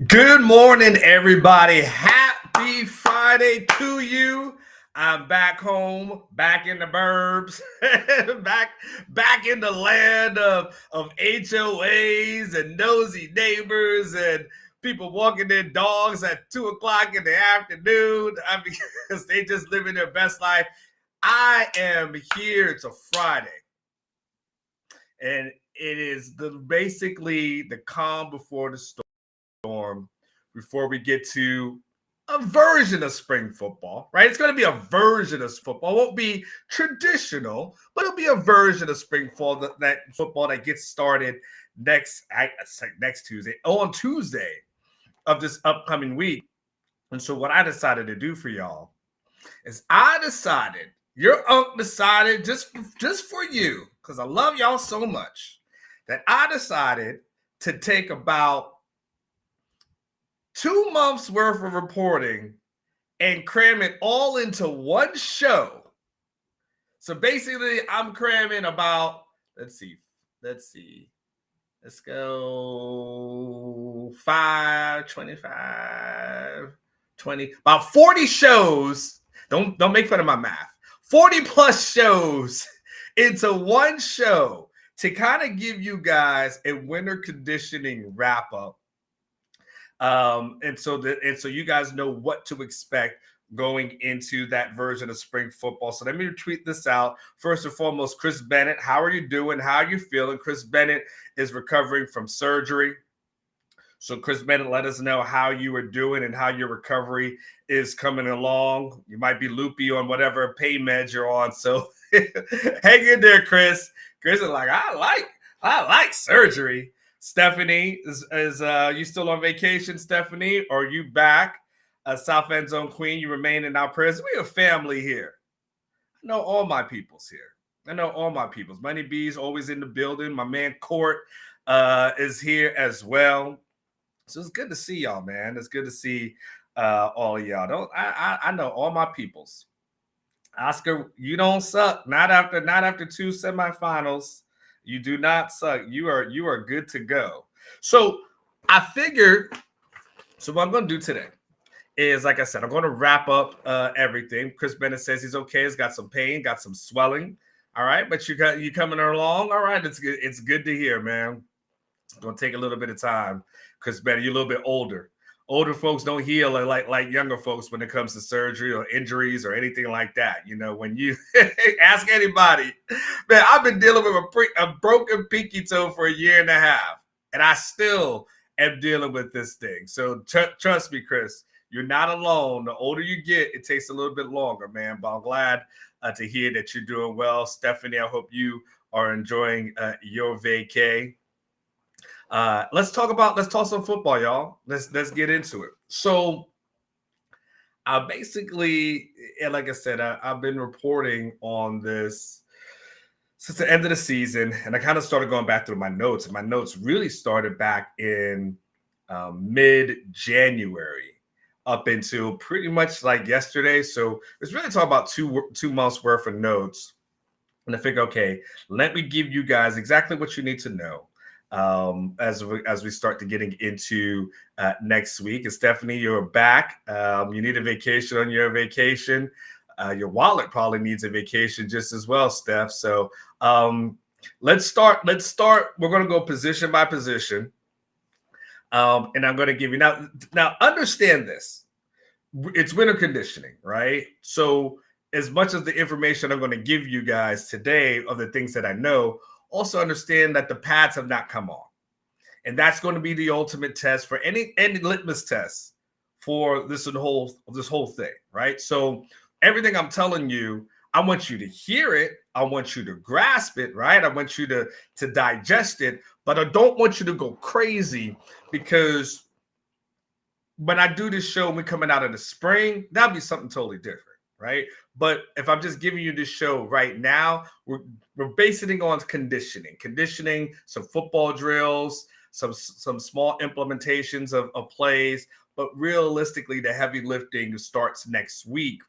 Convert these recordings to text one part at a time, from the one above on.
Good morning, everybody. Happy Friday to you. I'm back home, back in the burbs, back in the land of HOAs and nosy neighbors and people walking their dogs at 2 o'clock in the afternoon. Because they just living their best life. I am here. It's a Friday, and it is basically the calm before the storm before we get to a version of spring football, right? It's going to be a version of football. It won't be traditional, but it'll be a version of spring football that football that gets started next Tuesday, on Tuesday of this upcoming week. And so what I decided to do for y'all is your uncle decided just for you, because I love y'all so much, that I decided to take about 2 months worth of reporting and cram it all into one show. So basically, I'm cramming about, let's go 5, 25, 20, about 40 shows. Don't make fun of my math. 40 plus shows into one show to kind of give you guys a winter conditioning wrap up. And so you guys know what to expect going into that version of spring football. So let me tweet this out. First and foremost, Chris Bennett, how are you doing? How are you feeling? Chris Bennett is recovering from surgery. So Chris Bennett, let us know how you are doing and how your recovery is coming along. You might be loopy on whatever pain meds you're on. So hang in there, Chris. Chris is like, I like surgery. Stephanie, is you still on vacation, Stephanie? Or are you back? South End Zone Queen, you remain in our prayers. We have family here. I know all my peoples here. Money B's always in the building. My man Court is here as well. So it's good to see y'all, man. It's good to see all of y'all. I know all my peoples. Oscar, you don't suck. Not after 2 semifinals. You do not suck. You are good to go. So I figured. So what I'm going to do today is, like I said, I'm going to wrap up everything. Chris Bennett says he's okay. He's got some pain, got some swelling. All right, but you coming along. All right, it's good. It's good to hear, man. It's going to take a little bit of time. Chris Bennett, you're a little bit older. Older folks don't heal like younger folks when it comes to surgery or injuries or anything like that. You know, when you ask anybody, man, I've been dealing with a broken pinky toe for 1.5 years, and I still am dealing with this thing. So trust me, Chris, you're not alone. The older you get, it takes a little bit longer, man. But I'm glad to hear that you're doing well. Stephanie, I hope you are enjoying your vacay. Let's talk some football, y'all. Let's get into it. So basically, like I said, I've been reporting on this since the end of the season, and I kind of started going back through my notes. And my notes really started back in mid-January up until pretty much like yesterday. So it's really talking about two months worth of notes. And I figure, okay, let me give you guys exactly what you need to know as we start to getting into next week. And Stephanie, you're back. You need a vacation on your vacation. Your wallet probably needs a vacation just as well, Steph. So let's start. We're going to go position by position. And I'm going to give you now understand this. It's winter conditioning, right? So as much as the information I'm going to give you guys today of the things that I know, also understand that the pads have not come on. And that's going to be the ultimate test for any litmus test for this whole thing, right? So everything I'm telling you, I want you to hear it. I want you to grasp it, right? I want you to digest it, but I don't want you to go crazy, because when I do this show, we're coming out of the spring, that'll be something totally different, right? But if I'm just giving you this show right now, we're basing it on conditioning, some football drills, some small implementations of plays, but realistically, the heavy lifting starts next week.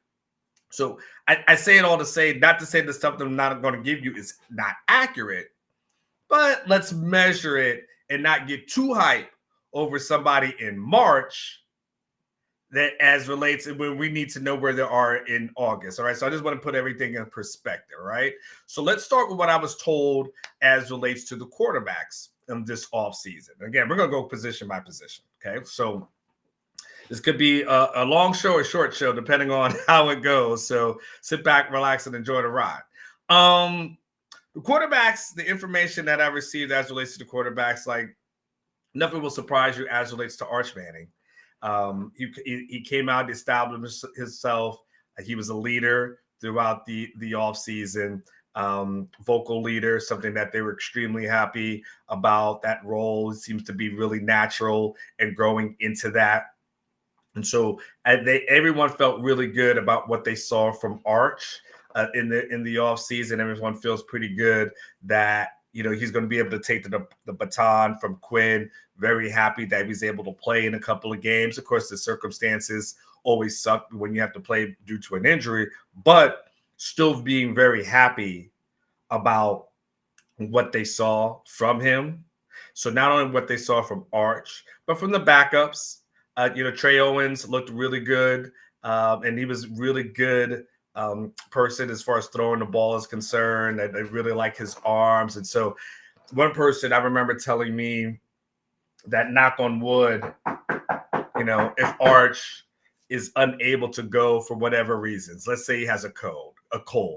So I say it all to say, not to say the stuff that I'm not going to give you is not accurate, but let's measure it and not get too hyped over somebody in March that as relates when we need to know where they are in August. All right. So I just want to put everything in perspective. Right. So let's start with what I was told as relates to the quarterbacks in this offseason. Again, we're going to go position by position. Okay. So this could be a long show or short show, depending on how it goes. So sit back, relax, and enjoy the ride. The quarterbacks, the information that I received as relates to the quarterbacks, like nothing will surprise you as relates to Arch Manning. He came out, established himself. He was a leader throughout the offseason, vocal leader, something that they were extremely happy about. That role seems to be really natural and growing into that. And so everyone felt really good about what they saw from Arch in the offseason. Everyone feels pretty good that he's going to be able to take the baton from Quinn. Very happy that he's able to play in a couple of games. Of course, the circumstances always suck when you have to play due to an injury, but still being very happy about what they saw from him. So not only what they saw from Arch, but from the backups. Trey Owens looked really good, and he was really good person as far as throwing the ball is concerned. I really like his arms. And so one person I remember telling me that, knock on wood, if Arch is unable to go for whatever reasons, let's say he has a cold,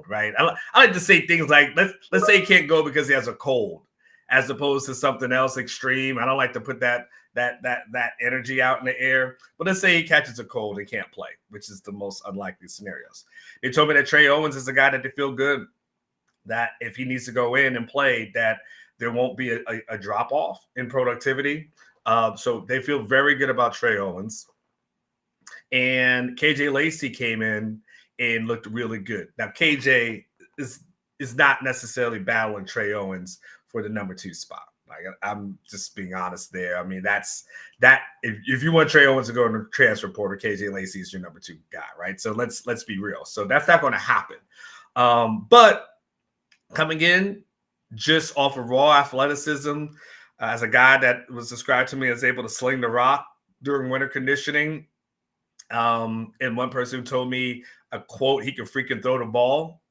right? I like to say things like, let's say he can't go because he has a cold, as opposed to something else extreme. I don't like to put that energy out in the air. But let's say he catches a cold and can't play, which is the most unlikely scenarios. They told me that Trey Owens is a guy that they feel good that if he needs to go in and play, that there won't be a drop-off in productivity. So they feel very good about Trey Owens. And KJ Lacey came in and looked really good. Now, KJ is not necessarily battling Trey Owens for the number 2 spot. Like, I'm just being honest there. I mean, that's that. If you want Trey Owens to go in the transfer portal, KJ Lacey is your number 2 guy, right? So let's be real. So that's not going to happen. But coming in just off of raw athleticism, as a guy that was described to me as able to sling the rock during winter conditioning, and one person who told me a quote, he can freaking throw the ball.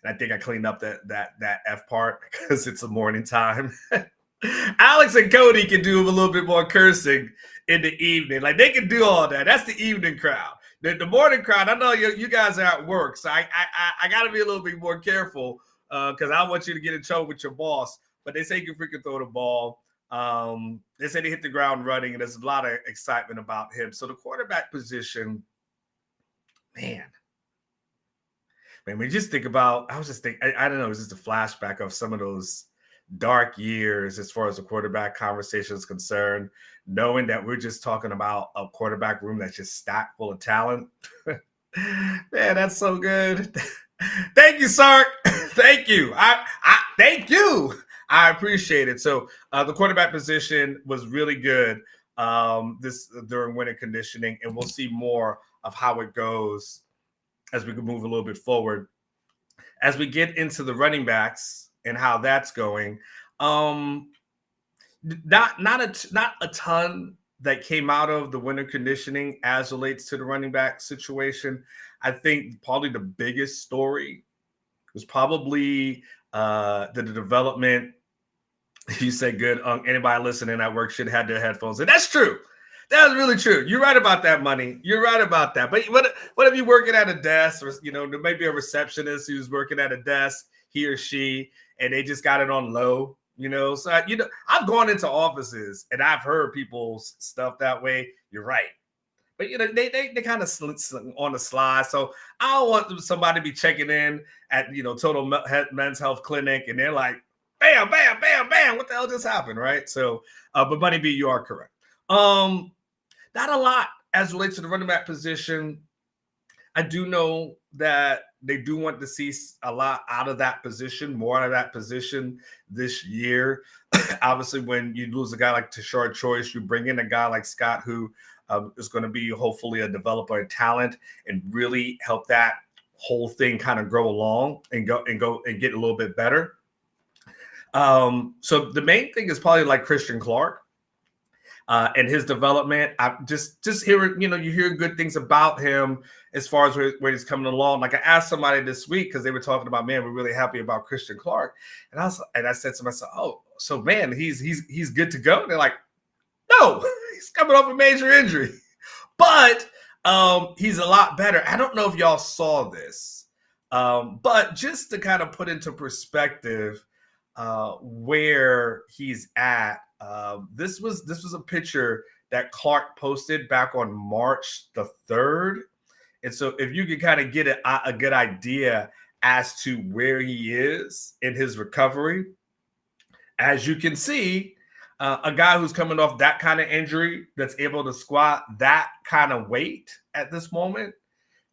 And I think I cleaned up that F part because it's a morning time. Alex and Cody can do a little bit more cursing in the evening. Like, they can do all that. That's the evening crowd. The morning crowd, I know you guys are at work, so I got to be a little bit more careful because I want you to get in trouble with your boss. But they say you can freaking throw the ball. They say they hit the ground running, and there's a lot of excitement about him. So the quarterback position, man, we just think about, I was just thinking, I don't know, it's just a flashback of some of those dark years as far as the quarterback conversation is concerned, knowing that we're just talking about a quarterback room that's just stacked full of talent. Man, that's so good. Thank you, Sark. Thank you. Thank you. I appreciate it. So the quarterback position was really good during winter conditioning, and we'll see more of how it goes as we can move a little bit forward. As we get into the running backs and how that's going, not a ton that came out of the winter conditioning as relates to the running back situation. I think probably the biggest story was probably the development. You said good. Anybody listening at work should have their headphones. And that's true. That's really true. You're right about that, Money. You're right about that. But what if you're working at a desk, or there may be a receptionist who's working at a desk, he or she, and they just got it on low, So I've gone into offices and I've heard people's stuff that way. You're right. But they kind of on the slide. So I don't want somebody to be checking in at Total Men's Health Clinic, and they're like, bam, bam, bam, bam. What the hell just happened, right? So, but Money B, you are correct. Not a lot as relates to the running back position. I do know that they do want to see a lot out of that position, more out of that position this year. Obviously, when you lose a guy like Tashard Choice, you bring in a guy like Scott, who is going to be hopefully a developer of talent and really help that whole thing kind of grow along and go and get a little bit better. So the main thing is probably like Christian Clark. and his development. I just hearing, you hear good things about him as far as where he's coming along. Like I asked somebody this week because they were talking about, man, we're really happy about Christian Clark, and I said to myself, oh, so man, he's good to go. And they're like, no, he's coming off a major injury, but he's a lot better. I don't know if y'all saw this, but just to kind of put into perspective where he's at. This was a picture that Clark posted back on March the 3rd. And so if you can kind of get a good idea as to where he is in his recovery, as you can see, a guy who's coming off that kind of injury that's able to squat that kind of weight at this moment,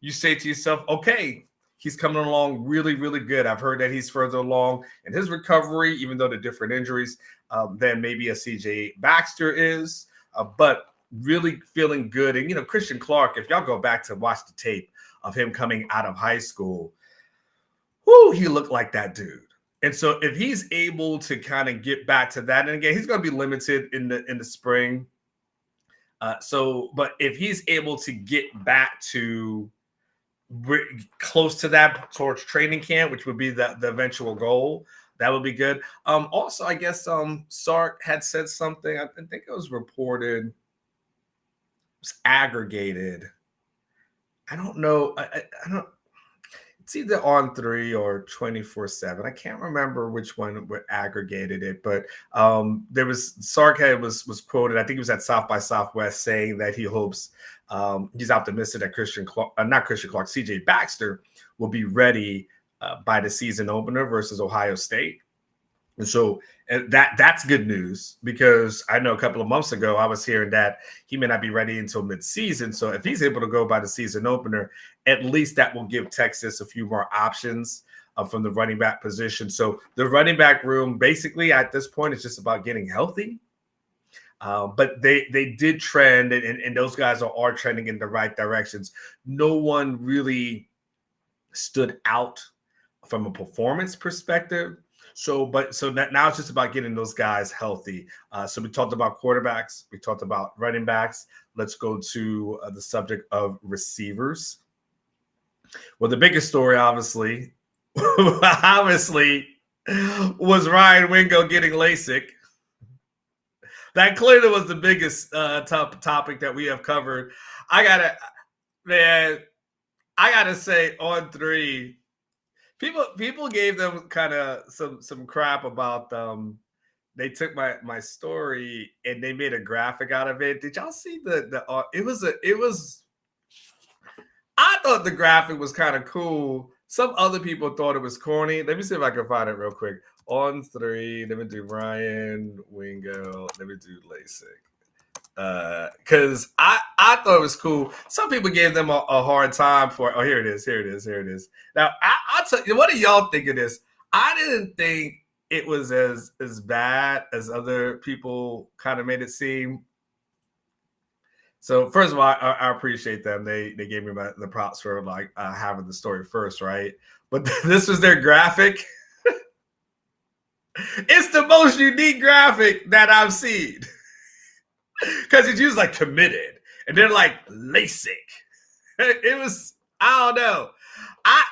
you say to yourself, okay, he's coming along really, really good. I've heard that he's further along in his recovery, even though the different injuries than maybe a CJ Baxter is, but really feeling good. And, Christian Clark, if y'all go back to watch the tape of him coming out of high school, he looked like that dude. And so if he's able to kind of get back to that, and again, he's going to be limited in the spring. But if he's able to get back to close to that towards training camp, which would be the eventual goal, that would be good. Also, I guess Sark had said something. I think it was reported, it was aggregated. I don't know. I don't. It's either On 3 or 24/7. I can't remember which one aggregated it, but there was Sark was quoted. I think he was at South by Southwest saying that he hopes he's optimistic that CJ Baxter will be ready by the season opener versus Ohio State. And so that's good news, because I know a couple of months ago I was hearing that he may not be ready until midseason. So if he's able to go by the season opener, at least that will give Texas a few more options from the running back position. So the running back room basically at this point is just about getting healthy. But they did trend, and those guys are trending in the right directions. No one really stood out from a performance perspective. So now it's just about getting those guys healthy. So we talked about quarterbacks, we talked about running backs. Let's go to the subject of receivers. Well, the biggest story, obviously, was Ryan Wingo getting LASIK. That clearly was the biggest topic that we have covered. I gotta say, On 3. People gave them kind of some crap about they took my story and they made a graphic out of it. Did y'all see I thought the graphic was kind of cool. Some other people thought it was corny. Let me see if I can find it real quick. On 3, let me do Ryan Wingo. Let me do LASIK. Because I thought it was cool. Some people gave them a hard time for it. Oh, here it is. Now, I'll tell you, what do y'all think of this? I didn't think it was as bad as other people kind of made it seem. So first of all, I appreciate them. They gave me the props for having the story first, right? But this was their graphic. It's the most unique graphic that I've seen. Because it's used like committed, and they're like LASIK. It was, I don't know. I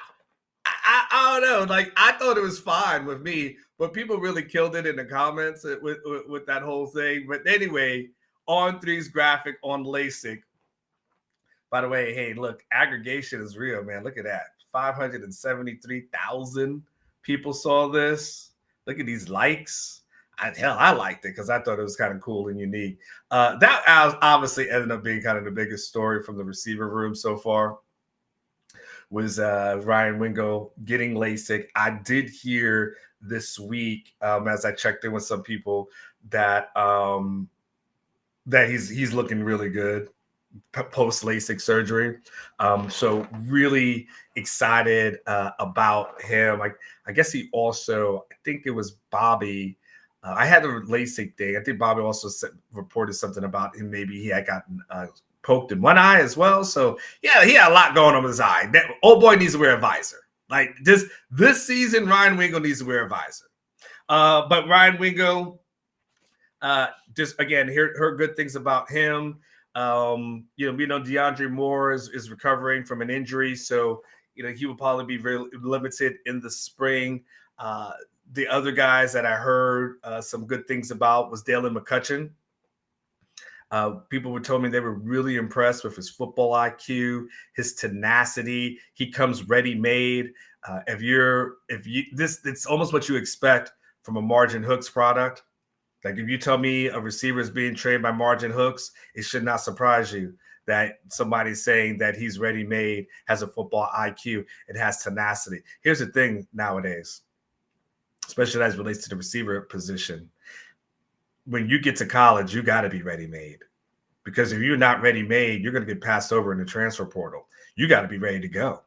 don't know. Like, I thought it was fine with me, but people really killed it in the comments with that whole thing. But anyway, On 3's graphic on LASIK. By the way, hey, look, aggregation is real, man. Look at that. 573,000 people saw this. Look at these likes. I liked it because I thought it was kind of cool and unique. That obviously ended up being kind of the biggest story from the receiver room so far, was Ryan Wingo getting LASIK. I did hear this week, as I checked in with some people, that he's looking really good post LASIK surgery. So really excited about him. I guess he also, I think it was Bobby. I had the LASIK thing. I think Bobby also reported something about him. Maybe he had gotten poked in one eye as well. So yeah, he had a lot going on with his eye. That old boy needs to wear a visor. Like this season, Ryan Wingo needs to wear a visor. But Ryan Wingo, Just again, heard good things about him. We know DeAndre Moore is recovering from an injury, so he will probably be very limited in the spring. The other guys that I heard some good things about was Dalen McCutcheon. People were telling me they were really impressed with his football IQ, his tenacity. He comes ready-made. It's almost what you expect from a Margin Hooks product. Like if you tell me a receiver is being trained by Margin Hooks, it should not surprise you that somebody's saying that he's ready-made, has a football IQ, and has tenacity. Here's the thing nowadays, especially as it relates to the receiver position. When you get to college, you got to be ready-made, because if you're not ready-made, you're going to get passed over in the transfer portal. You got to be ready to go,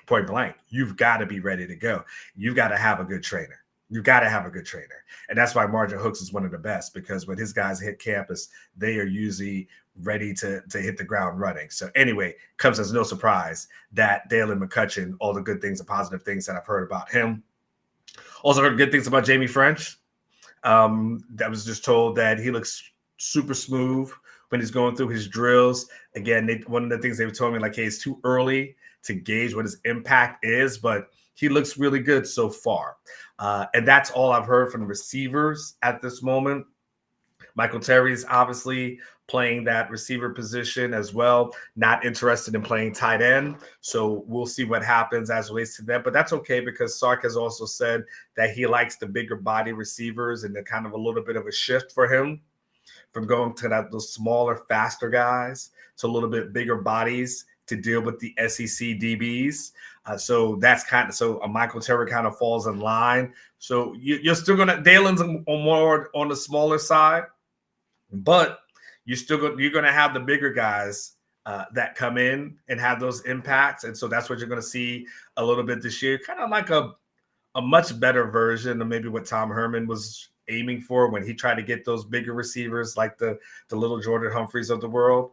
point blank. You've got to be ready to go. You've got to have a good trainer. You've got to have a good trainer. And that's why Margin Hooks is one of the best, because when his guys hit campus, they are usually ready to hit the ground running. So anyway, comes as no surprise that Dalen McCutcheon, all the good things, the positive things that I've heard about him. Also heard good things about Jamie French. That was just told that he looks super smooth when he's going through his drills. Again, one of the things they've told me, like, hey, it's too early to gauge what his impact is, but he looks really good so far. And that's all I've heard from the receivers at this moment. Michael Terry's obviously playing that receiver position as well, not interested in playing tight end. So we'll see what happens as it relates to that. But that's okay, because Sark has also said that he likes the bigger body receivers, and they're kind of a little bit of a shift for him from going to those smaller, faster guys to a little bit bigger bodies to deal with the SEC DBs. So that's so Michael Terry kind of falls in line. So you're still Dalen's more on the smaller side, but you're going to have the bigger guys that come in and have those impacts. And so that's what you're going to see a little bit this year, kind of like a much better version of maybe what Tom Herman was aiming for when he tried to get those bigger receivers like the little Jordan Humphreys of the world.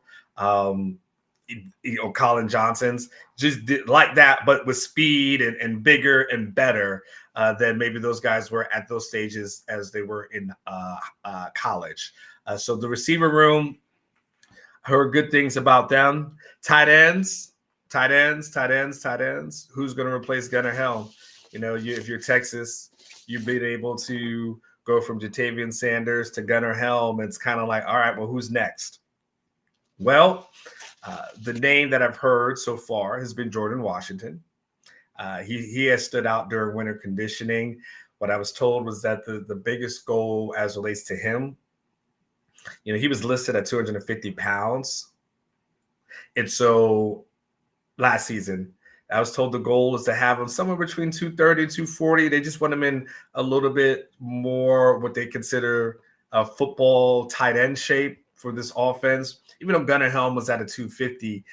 Colin Johnson's just like that, but with speed and bigger and better than maybe those guys were at those stages as they were in college. So the receiver room, heard good things about them. Tight ends. Who's going to replace Gunnar Helm? If you're Texas, you've been able to go from Jatavian Sanders to Gunnar Helm. It's kind of like, all right, well, who's next? Well, the name that I've heard so far has been Jordan Washington. He has stood out during winter conditioning. What I was told was that the biggest goal as relates to him, he was listed at 250 pounds. And so last season, I was told the goal is to have him somewhere between 230 and 240. They just want him in a little bit more what they consider a football tight end shape for this offense. Even though Gunnar Helm was at a 250,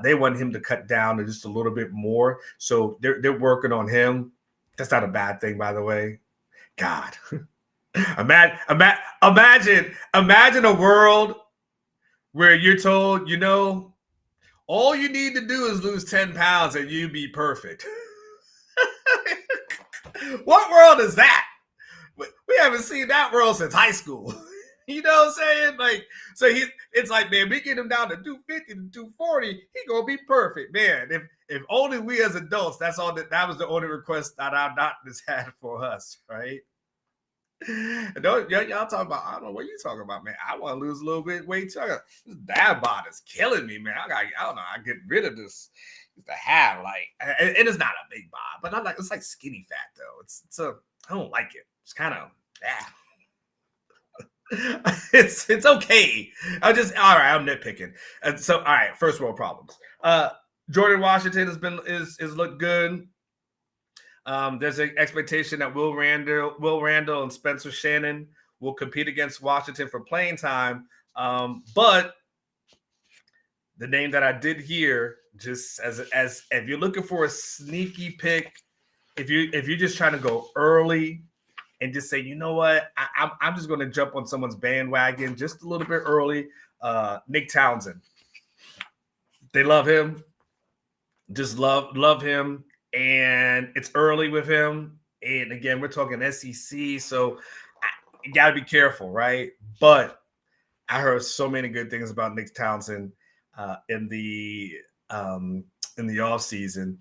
they want him to cut down to just a little bit more. So they're working on him. That's not a bad thing, by the way. God, imagine a world where you're told, all you need to do is lose 10 pounds and you be perfect. What world is that? We haven't seen that world since high school. You know what I'm saying? Like, so it's like, man, we get him down to 250 to 240, he gonna be perfect, man. If only we as adults, that was the only request that our doctors had for us, right? Y'all talking about, I don't know what you talking about, man. I want to lose a little bit of weight too. This dad bod is killing me, man. I don't know. I get rid of this. The have it is not a big bod, but it's like skinny fat though. I don't like it. It's kind of it's okay. I'm nitpicking. And so, all right, first world problems. Jordan Washington is looked good. There's an expectation that Will Randall and Spencer Shannon will compete against Washington for playing time. But the name that I did hear, just as if you're looking for a sneaky pick, if you're just trying to go early and just say, you know what, I'm just going to jump on someone's bandwagon just a little bit early. Nick Townsend, they love him, just love him. And it's early with him. And again, we're talking SEC. So you got to be careful, right? But I heard so many good things about Nick Townsend in the off season.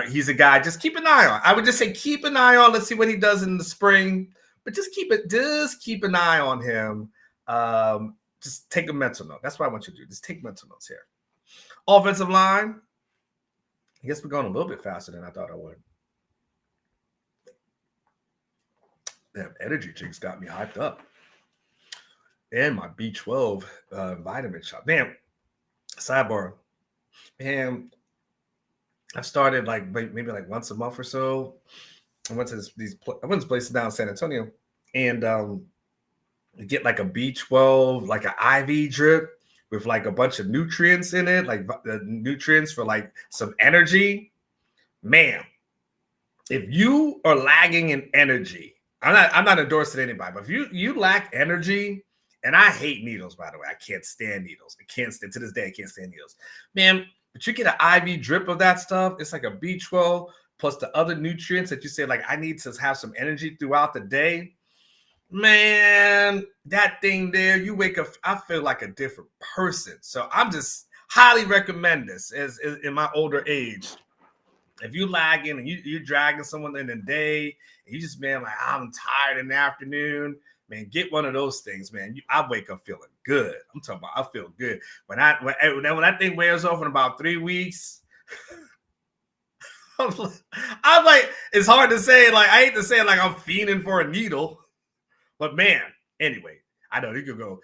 He's a guy. Just keep an eye on. I would just say keep an eye on. Let's see what he does in the spring. But just keep an eye on him. Just take a mental note. That's what I want you to do. Just take mental notes here. Offensive line. I guess we're going a little bit faster than I thought I would. Damn, energy drinks got me hyped up. And my B12 vitamin shot. Man, sidebar. Man, I've started like maybe like once a month or so. I went to this place down in San Antonio, and get like a B12, like an IV drip with like a bunch of nutrients in it, like the nutrients for like some energy. Man, if you are lagging in energy, I'm not endorsing anybody, but if you lack energy, and I hate needles, by the way, I can't stand needles. To this day, I can't stand needles, man. But you get an IV drip of that stuff. It's like a B12 plus the other nutrients that you say, like, I need to have some energy throughout the day. Man, that thing there, you wake up, I feel like a different person. So I'm just highly recommend this as in my older age. If you lagging and you're dragging someone in the day, and you just, man, like, I'm tired in the afternoon, man, get one of those things, man. I wake up feeling good. I'm talking about, I feel good. When that thing wears off in about 3 weeks, I'm like, it's hard to say. Like, I hate to say it, like I'm fiending for a needle, but man, anyway, I know you could go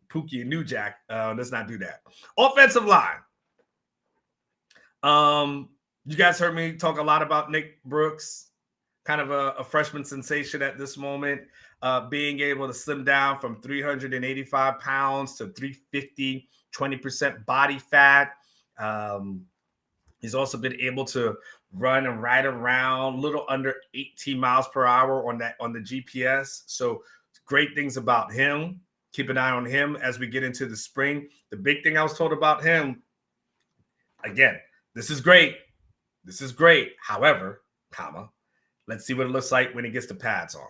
Pookie and New Jack. Let's not do that. Offensive line. You guys heard me talk a lot about Nick Brooks, kind of a freshman sensation at this moment, being able to slim down from 385 pounds to 350, 20% body fat. He's also been able to run and ride around a little under 18 miles per hour on the GPS. So great things about him. Keep an eye on him as we get into the spring. The big thing I was told about him, again, this is great. However, let's see what it looks like when he gets the pads on.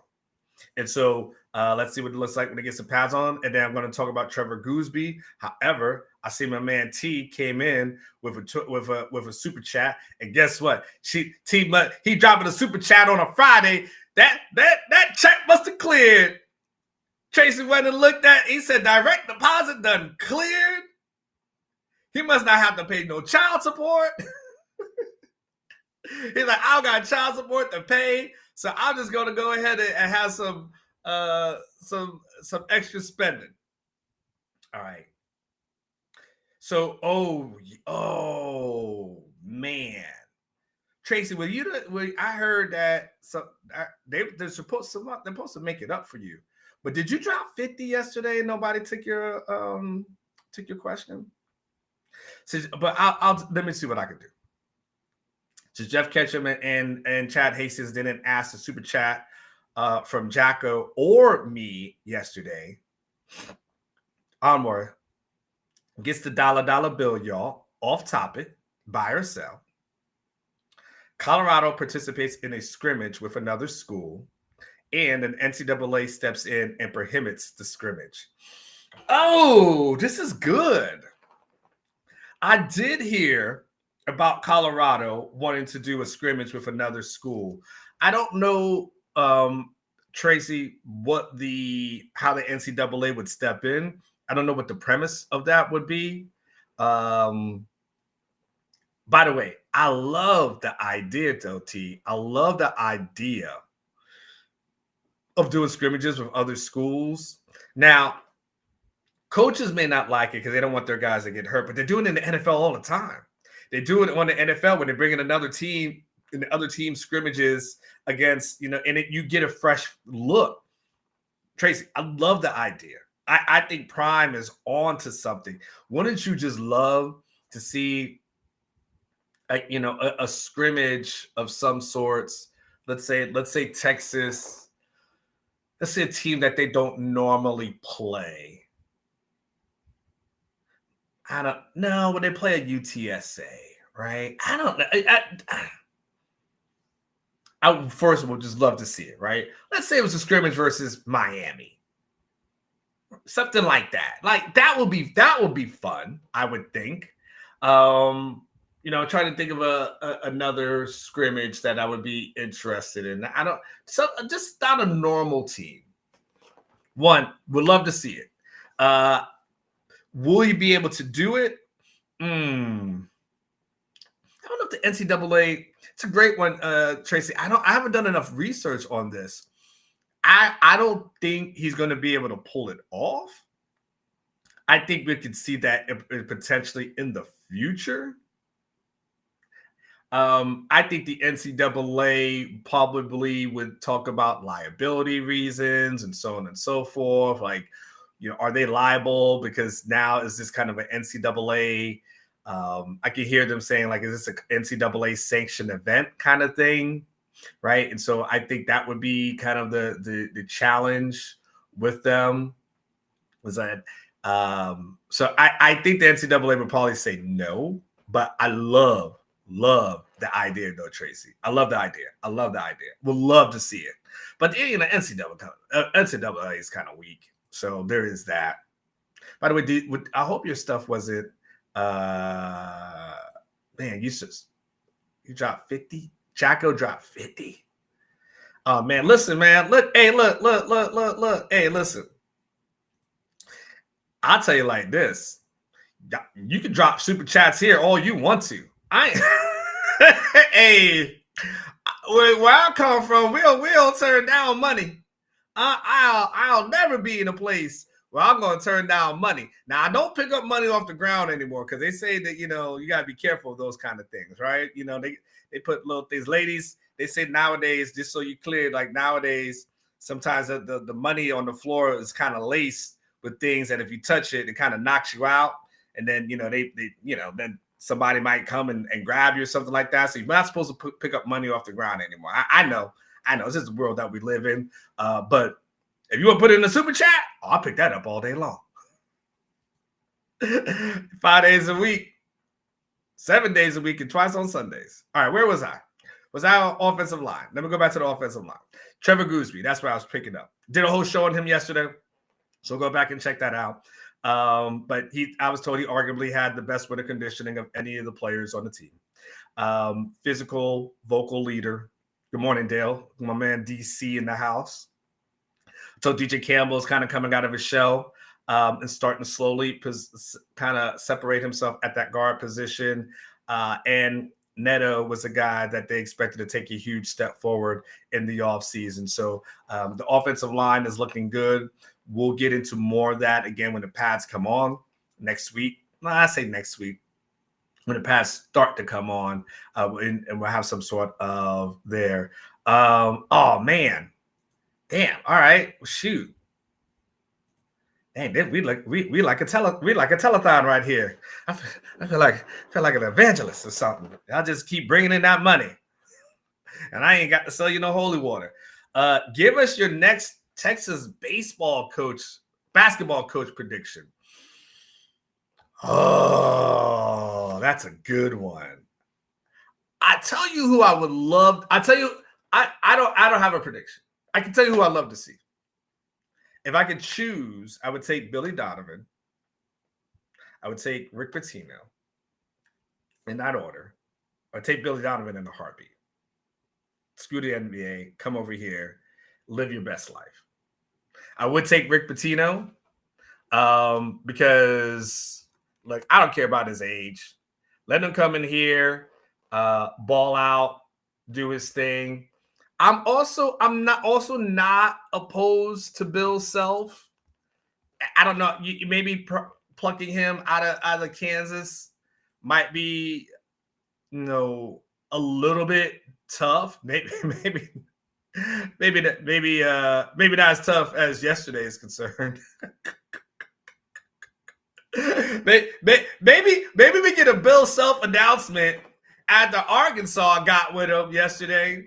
And so let's see what it looks like when he gets the pads on. And then I'm going to talk about Trevor Gooseby. However, I see my man T came in with a super chat, and guess what? He dropping a super chat on a Friday. That check must have cleared. Tracy went and looked at. He said direct deposit done cleared. He must not have to pay no child support. He's like, I don't got child support to pay, so I'm just going to go ahead and have some extra spending. All right. So, oh man, Tracy, I heard that they're supposed to make it up for you, but did you drop 50 yesterday and nobody took your question? So, but let me see what I can do. So Jeff Ketchum and Chad Hastings didn't ask the super chat from Jacko or me yesterday. Onward gets the dollar bill, y'all. Off topic, buy or sell. Colorado participates in a scrimmage with another school, and an NCAA steps in and prohibits the scrimmage. Oh, this is good. I did hear about Colorado wanting to do a scrimmage with another school. I don't know, Tracy, how the NCAA would step in. I don't know what the premise of that would be. By the way, I love the idea, T. I love the idea of doing scrimmages with other schools. Now, coaches may not like it because they don't want their guys to get hurt, but they're doing it in the NFL all the time. They do it on the NFL when they bring in another team and the other team scrimmages against, and you get a fresh look. Tracy, I love the idea. I think Prime is on to something. Wouldn't you just love to see, a scrimmage of some sorts? Let's say Texas. Let's say a team that they don't normally play. I don't know. When they play a UTSA, right? I don't know. I first would just love to see it, right? Let's say it was a scrimmage versus Miami. Something like that. Like that would be fun, I would think. Trying to think of another scrimmage that I would be interested in. I don't just not a normal team. One, would love to see it. Will he be able to do it? I don't know if the NCAA. It's a great one, Tracy. I haven't done enough research on this. I don't think he's going to be able to pull it off. I think we could see that potentially in the future. I think the NCAA probably would talk about liability reasons and so on and so forth. Like, are they liable because now is this kind of an NCAA? I can hear them saying like, is this an NCAA sanctioned event kind of thing, right? And so I think that would be kind of the challenge with them. Was that? So I think the NCAA would probably say no, but I love the idea though, Tracy. I love the idea. Would love to see it. But NCAA is kind of weak. So there is that. By the way, I hope your stuff wasn't man, you dropped 50? Jacko dropped 50. Oh man, listen, man. Look. Hey, listen. I'll tell you like this. You can drop super chats here all you want to. Hey, where I come from, we'll turn down money. I'll never be in a place where I'm going to turn down money. Now, I don't pick up money off the ground anymore because they say that, you got to be careful of those kind of things, right? They put little things. Ladies, they say nowadays, just so you clear, like nowadays, sometimes the money on the floor is kind of laced with things that if you touch it, it kind of knocks you out. And then, then somebody might come and grab you or something like that. So you're not supposed to pick up money off the ground anymore. I know. This is the world that we live in. But if you want to put it in a super chat, I'll pick that up all day long. 5 days a week, 7 days a week, and twice on Sundays. All right, where was I? Was I on offensive line? Let me go back to the offensive line. Trevor Gooseby, that's where I was picking up. Did a whole show on him yesterday. So go back and check that out. But I was told he arguably had the best winter conditioning of any of the players on the team. Physical, vocal leader. Good morning, Dale. My man DC in the house. So DJ Campbell is kind of coming out of his shell and starting to slowly kind of separate himself at that guard position. And Neto was a guy that they expected to take a huge step forward in the offseason. So the offensive line is looking good. We'll get into more of that again when the pads come on next week. I say next week when the pads start to come on, and we'll have some sort of there. Oh man, damn. All right, well, shoot. Dang, we like a telethon right here. I feel like an evangelist or something. I'll just keep bringing in that money, and I ain't got to sell you no holy water. Give us your next Texas basketball coach prediction. Oh, that's a good one. I tell you who I would love. I tell you, I don't have a prediction. I can tell you who I'd love to see. If I could choose, I would take Billy Donovan. I would take Rick Pitino in that order. I'd take Billy Donovan in a heartbeat. Screw the NBA. Come over here. Live your best life. I would take Rick Pitino because, look, I don't care about his age. Let him come in here, ball out, do his thing. I'm not opposed to Bill Self. I don't know. You maybe plucking him out of Kansas might be, a little bit tough. Maybe not as tough as yesterday is concerned. maybe we get a Bill Self announcement after Arkansas got with him yesterday.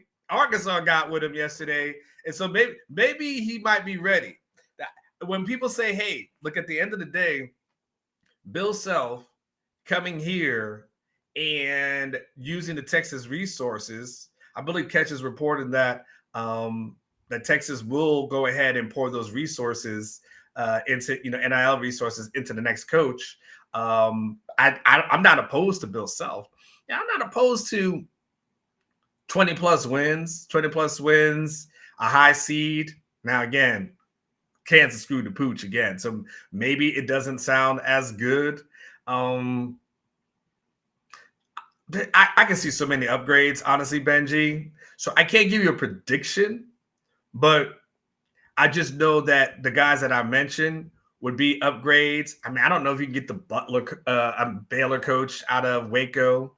And so maybe he might be ready. When people say, "Hey, look, at the end of the day, Bill Self coming here and using the Texas resources." I believe Catch is reporting that that Texas will go ahead and pour those resources into NIL resources into the next coach. I'm not opposed to Bill Self. Yeah, I'm not opposed to 20 plus wins, a high seed. Now again, Kansas screwed the pooch again, so maybe it doesn't sound as good. I can see so many upgrades, honestly, Benji. So I can't give you a prediction, but I just know that the guys that I mentioned would be upgrades. I mean, I don't know if you can get the Baylor coach out of Waco.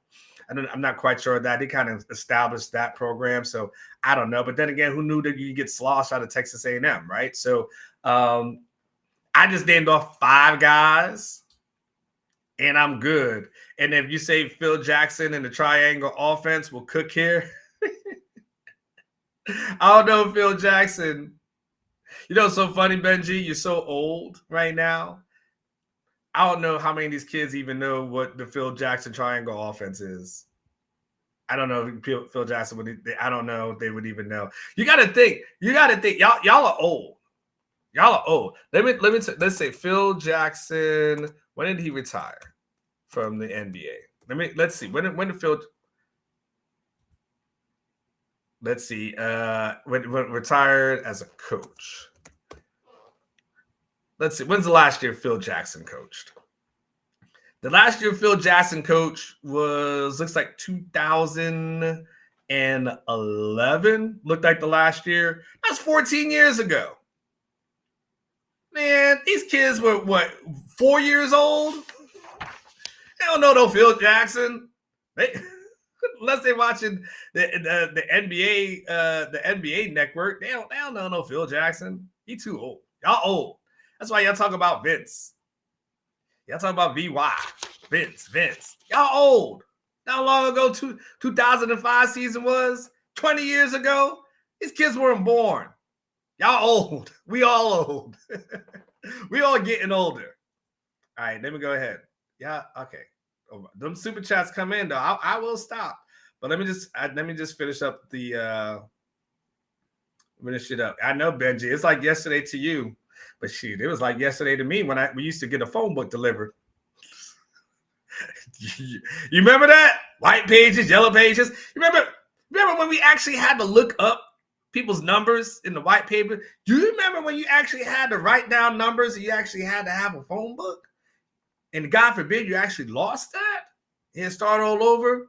I'm not quite sure of that. They kind of established that program, so I don't know. But then again, who knew that you get sloshed out of Texas A&M, right? So I just named off 5 guys, and I'm good. And if you say Phil Jackson and the triangle offense will cook here, I don't know if Phil Jackson. You know, it's so funny, Benji. You're so old right now. I don't know how many of these kids even know what the Phil Jackson triangle offense is. I don't know if Phil Jackson would. I don't know if they would even know. You got to think. Y'all are old. Y'all are old. Let's say Phil Jackson. When did he retire from the NBA? Let's see. When did Phil? Let's see. When retired as a coach. Let's see. When's the last year Phil Jackson coached? The last year Phil Jackson coach looks like 2011. Looked like the last year. That's 14 years ago. Man, these kids were, 4 years old? They don't know no Phil Jackson. Unless they're watching the NBA the NBA network, they don't know no Phil Jackson. He too old. Y'all old. That's why y'all talk about Vince. Y'all talk about VY. Vince. Y'all old. How long ago 2005 season was? 20 years ago? These kids weren't born. Y'all old. We all old. We all getting older. All right, let me go ahead. Yeah, okay. Them super chats come in though. I will stop, but let me just finish up finish it up. I know, Benji, it's like yesterday to you, but shoot, it was like yesterday to me when we used to get a phone book delivered. You remember that? White pages, yellow pages. You remember when we actually had to look up people's numbers in the white paper? Do you remember when you actually had to write down numbers and you actually had to have a phone book? And God forbid you actually lost that and start all over.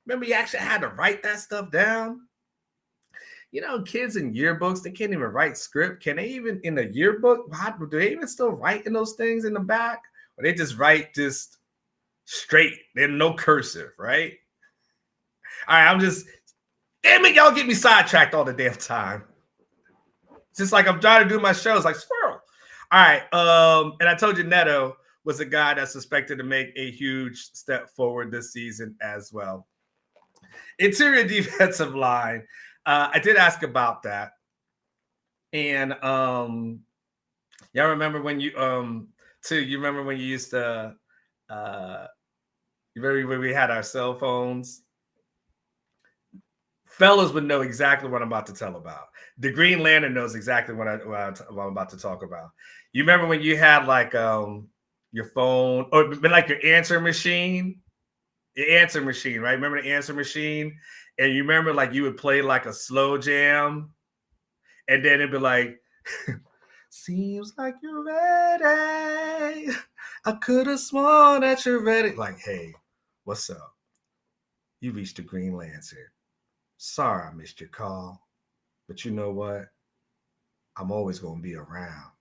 Remember, you actually had to write that stuff down. You know, kids in yearbooks, they can't even write script. Can they even in a yearbook? Do they even still write in those things in the back? Or they just write just straight? There's no cursive, right? All right, damn it, y'all get me sidetracked all the damn time. It's just like I'm trying to do my shows like squirrel. All right, and I told you Neto was a guy that's suspected to make a huge step forward this season as well. Interior defensive line. I did ask about that. And y'all remember when you remember when you used to you remember when we had our cell phones? Fellas would know exactly what I'm about to tell about. The Green Lantern knows exactly what I'm about to talk about. You remember when you had like your phone or like your answer machine, right? Remember the answer machine? And you remember like you would play like a slow jam and then it'd be like, seems like you're ready. I could have sworn that you're ready. Like, hey, what's up? You reached the Green Lantern. Sorry I missed your call. But you know what? I'm always going to be around.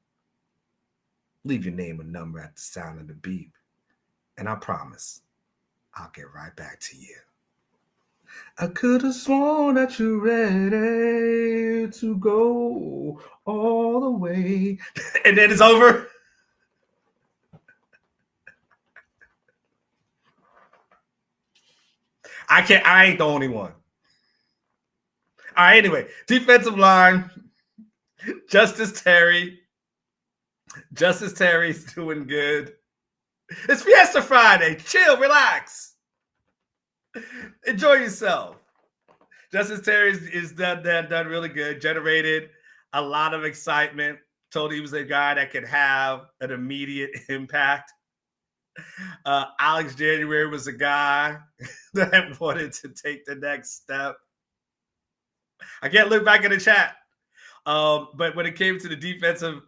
Leave your name and number at the sound of the beep. And I promise, I'll get right back to you. I could have sworn that you're ready to go all the way. And then it's over. I ain't the only one. All right, anyway, defensive line, Justice Terry's doing good. It's Fiesta Friday. Chill, relax. Enjoy yourself. Justice Terry is done really good. Generated a lot of excitement. Told he was a guy that could have an immediate impact. Alex January was a guy that wanted to take the next step. I can't look back in the chat. But when it came to the defensive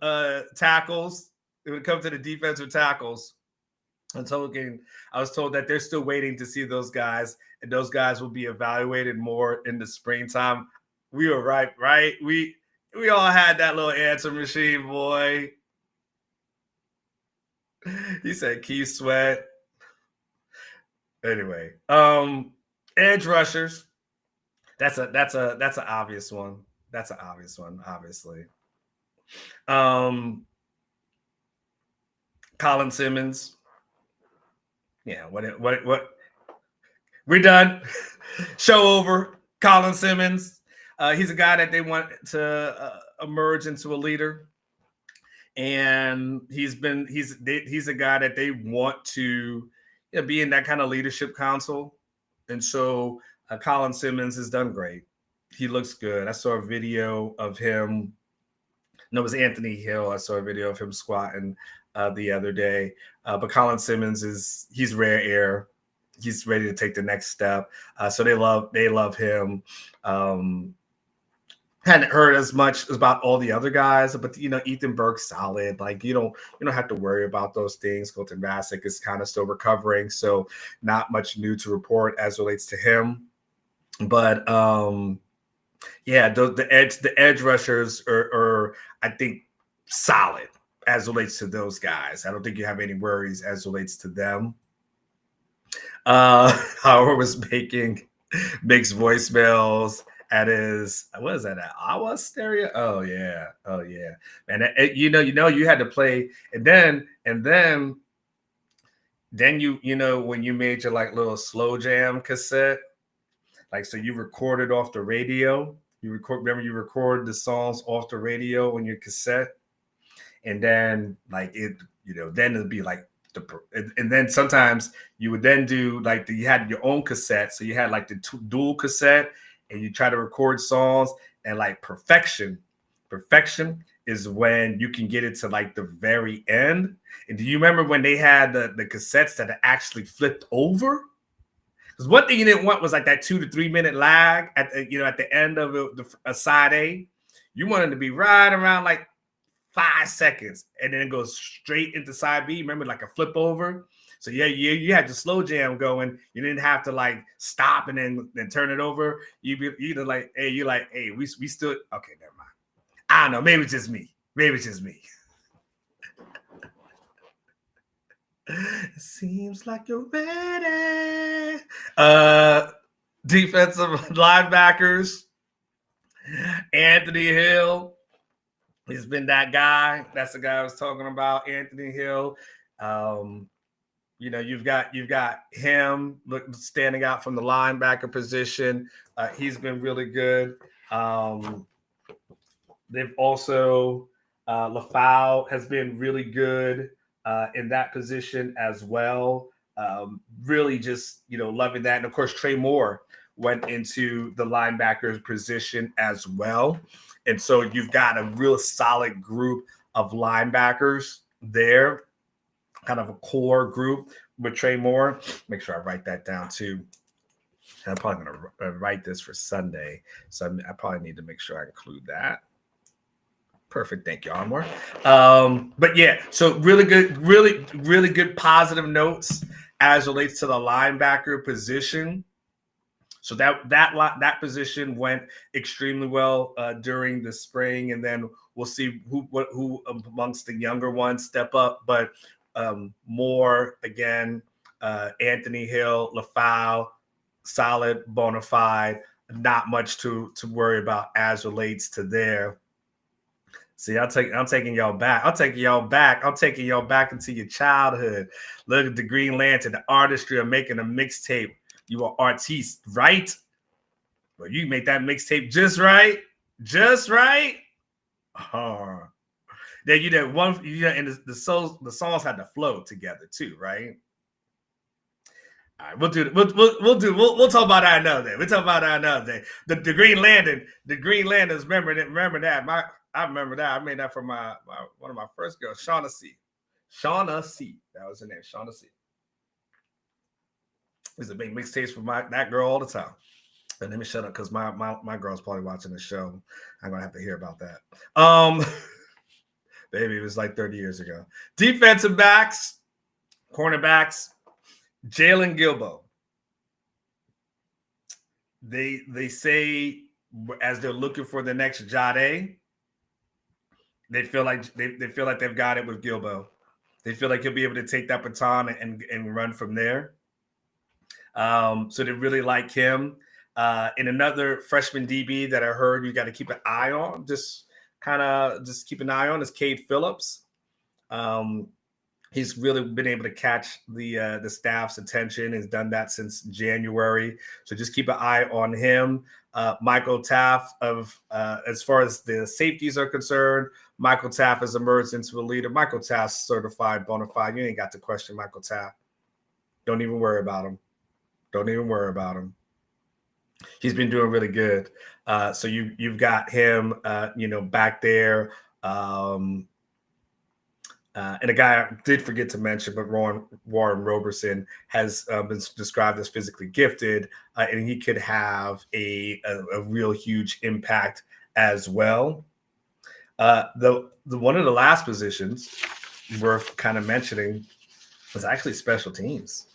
tackles, when it comes to the defensive tackles, I was told that they're still waiting to see those guys, and those guys will be evaluated more in the springtime. We were right? We all had that little answer machine, boy. He said Keith Sweat. Anyway, edge rushers. That's an obvious one. That's an obvious one, obviously. Colin Simmons. Yeah, what? We're done. Show over. Colin Simmons. He's a guy that they want to emerge into a leader, and he's a guy that they want to be in that kind of leadership council, and so Colin Simmons has done great. He looks good. I saw a video of him. No, it was Anthony Hill. I saw a video of him squatting the other day. But Colin Simmons he's rare air. He's ready to take the next step. So they love him. Hadn't heard as much about all the other guys, but Ethan Burke's solid. Like you don't have to worry about those things. Colton Bassick is kind of still recovering, so not much new to report as relates to him. But yeah, the edge rushers are I think solid as relates to those guys. I don't think you have any worries as relates to them. Howard was making mixed voicemails at his, what is that, at Awa Stereo? Oh yeah. And you had to play, and then you when you made your like little slow jam cassette, like so you recorded off the radio. You record the songs off the radio on your cassette, and then like it, then it'd be like and then sometimes you would then do like you had your own cassette, so you had like the dual cassette, and you try to record songs, and like perfection is when you can get it to like the very end. And do you remember when they had the cassettes that actually flipped over? Because one thing you didn't want was like that 2 to 3 minute lag at the end of a side A. You wanted to be right around like 5 seconds, and then it goes straight into side B. Remember, like a flip over. So yeah, you had the slow jam going. You didn't have to like stop and then turn it over. We still okay. Never mind. I don't know. Maybe it's just me. It seems like you're ready. Defensive linebackers. Anthony Hill. He's been that guy. That's the guy I was talking about, Anthony Hill. You've got him standing out from the linebacker position. He's been really good. They've also LaFau has been really good in that position as well. Really just loving that. And of course, Trey Moore went into the linebacker position as well. And so you've got a real solid group of linebackers there, kind of a core group with Trey Moore. Make sure I write that down too. I'm probably going to write this for Sunday, so I probably need to make sure I include that. Perfect. Thank you, Anwar. But yeah, so really good positive notes as relates to the linebacker position. So that position went extremely well during the spring, and then we'll see who amongst the younger ones step up. But more again, Anthony Hill, LaFau, solid, bona fide, not much to worry about as relates to there. See, I'm taking y'all back. I'm taking y'all back into your childhood. Look at the Green Lantern, the artistry of making a mixtape. You are artiste, right? Well, you make that mixtape just right. Oh. Then you did one, and the songs had to flow together too, right? All right, we'll talk about that another day. We'll talk about that another day. The Green Lanterns. Remember that. I remember that. I made that for my one of my first girls, Shaughnessy. That was her name, Shaughnessy. Used to make mixtapes for that girl all the time. And let me shut up because my girl's probably watching the show. I'm gonna have to hear about that. Baby, it was like 30 years ago. Defensive backs, cornerbacks, Jalen Gilbo. They say as they're looking for the next Jade, they feel like they've got it with Gilbo. They feel like he'll be able to take that baton and run from there. So they really like him. And another freshman DB that I heard you got to keep an eye on, just keep an eye on, is Cade Phillips. He's really been able to catch the staff's attention. He's done that since January. So just keep an eye on him. Michael Taft, as far as the safeties are concerned, Michael Taft has emerged into a leader. Michael Taft's certified, bona fide. You ain't got to question Michael Taft. Don't even worry about him. He's been doing really good. So you've got him, back there. And a guy I did forget to mention, but Warren Roberson has been described as physically gifted, and he could have a real huge impact as well. The one of the last positions worth kind of mentioning was actually special teams.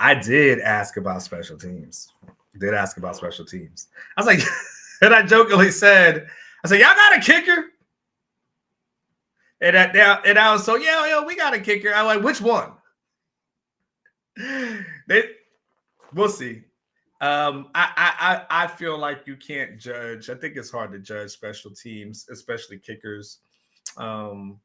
I did ask about special teams. I was like, and I jokingly said, y'all got a kicker? And I was so, yeah, we got a kicker. I'm like, which one? We'll see. I feel like you can't judge. I think it's hard to judge special teams, especially kickers, in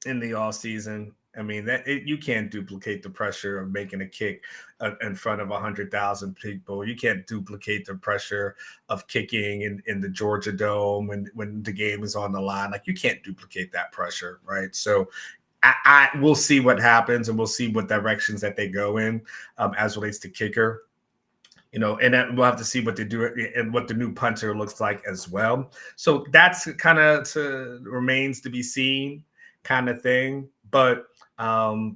the off season. I mean, you can't duplicate the pressure of making a kick in front of 100,000 people. You can't duplicate the pressure of kicking in the Georgia Dome when the game is on the line. Like, you can't duplicate that pressure, right? So we'll see what happens, and we'll see what directions that they go in as relates to kicker. And then we'll have to see what they do and what the new punter looks like as well. So that's kind of remains to be seen kind of thing. But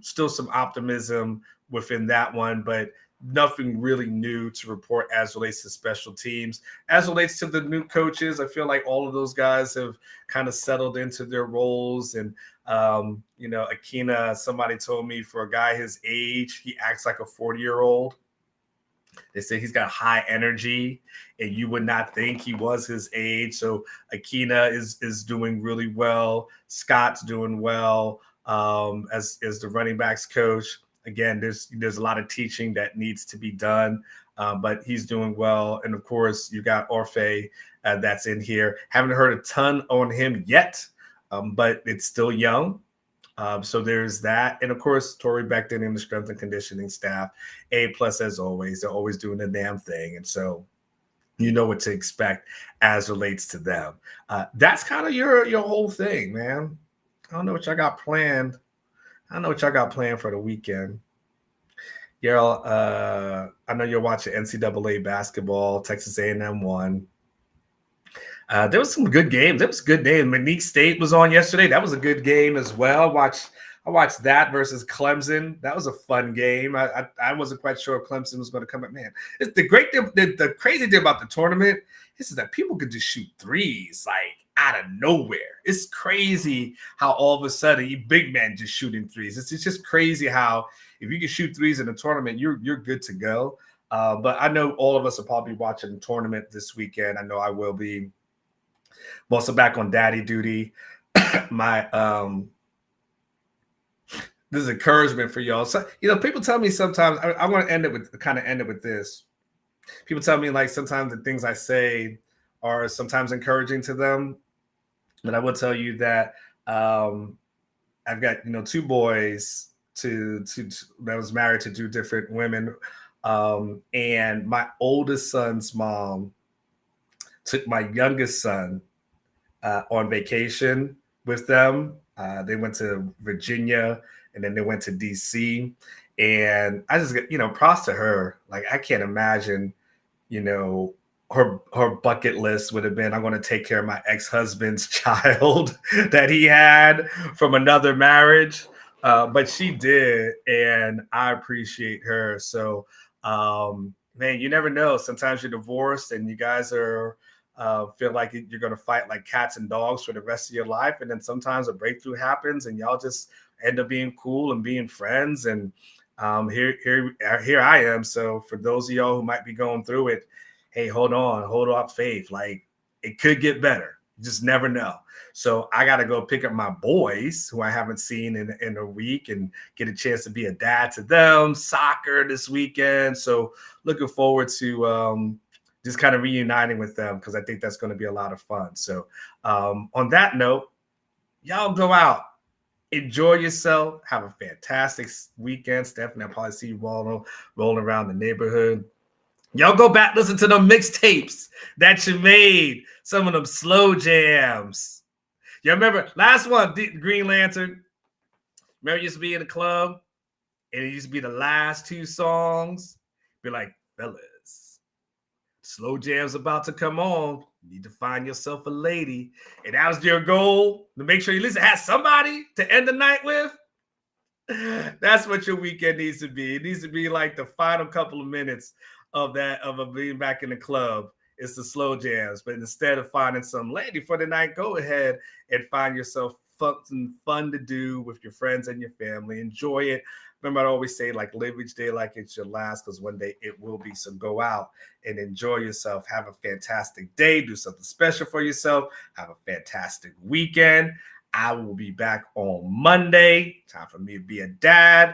still some optimism within that one, but nothing really new to report as relates to special teams. As relates to the new coaches, I feel like all of those guys have kind of settled into their roles. And, Akina, somebody told me for a guy his age, he acts like a 40-year-old. They say he's got high energy, and you would not think he was his age. So Akina is doing really well. Scott's doing well. As the running backs coach. Again, there's a lot of teaching that needs to be done, but he's doing well. And of course, you got Orfe that's in here. Haven't heard a ton on him yet, but it's still young. So there's that. And of course, Tori Becton and the strength and conditioning staff, A+ as always. They're always doing the damn thing. And so you know what to expect as relates to them. That's kind of your whole thing, man. I don't know what y'all got planned. For the weekend. Y'all, I know you're watching NCAA basketball. Texas A&M won. There was some good games. There was a good game. McNeese State was on yesterday. That was a good game as well. I watched that versus Clemson. That was a fun game. I wasn't quite sure if Clemson was going to come up. Man, it's the great thing, the crazy thing about the tournament is that people could just shoot threes like out of nowhere. It's crazy how all of a sudden you big men just shooting threes. It's just crazy how if you can shoot threes in a tournament, you're good to go. But I know all of us will probably be watching the tournament this weekend. I know I will be. I'm also back on daddy duty. This is encouragement for y'all. So, people tell me sometimes, I want to end it with this. People tell me like sometimes the things I say are sometimes encouraging to them. But I will tell you that I've got, two boys that was married to two different women. And my oldest son's mom took my youngest son on vacation with them. They went to Virginia and then they went to DC. And I just get, props to her. Like, I can't imagine, you know, her bucket list would have been, I'm going to take care of my ex-husband's child that he had from another marriage. But she did, and I appreciate her. So, man, you never know. Sometimes you're divorced and you guys are feel like you're going to fight like cats and dogs for the rest of your life. And then sometimes a breakthrough happens and y'all just end up being cool and being friends. And here I am. So for those of y'all who might be going through it, hey, hold off faith. Like, it could get better. You just never know. So I got to go pick up my boys who I haven't seen in a week and get a chance to be a dad to them. Soccer this weekend. So looking forward to just kind of reuniting with them, because I think that's going to be a lot of fun. So on that note, y'all go out. Enjoy yourself. Have a fantastic weekend. Stephanie, I'll probably see you rolling around the neighborhood. Y'all go back, listen to them mixtapes that you made. Some of them slow jams. You remember last one, Green Lantern? Remember, it used to be in the club, and it used to be the last two songs. Be like, fellas, slow jam's about to come on. You need to find yourself a lady. And that was your goal, to make sure you listen, have somebody to end the night with. That's what your weekend needs to be. It needs to be like the final couple of minutes of being back in the club. It's the slow jams. But instead of finding some lady for the night, go ahead and find yourself something fun to do with your friends and your family. Enjoy it. Remember, I always say, like, live each day like it's your last, because one day it will be. So go out and enjoy yourself. Have a fantastic day. Do something special for yourself. Have a fantastic weekend. I will be back on Monday. Time for me to be a dad.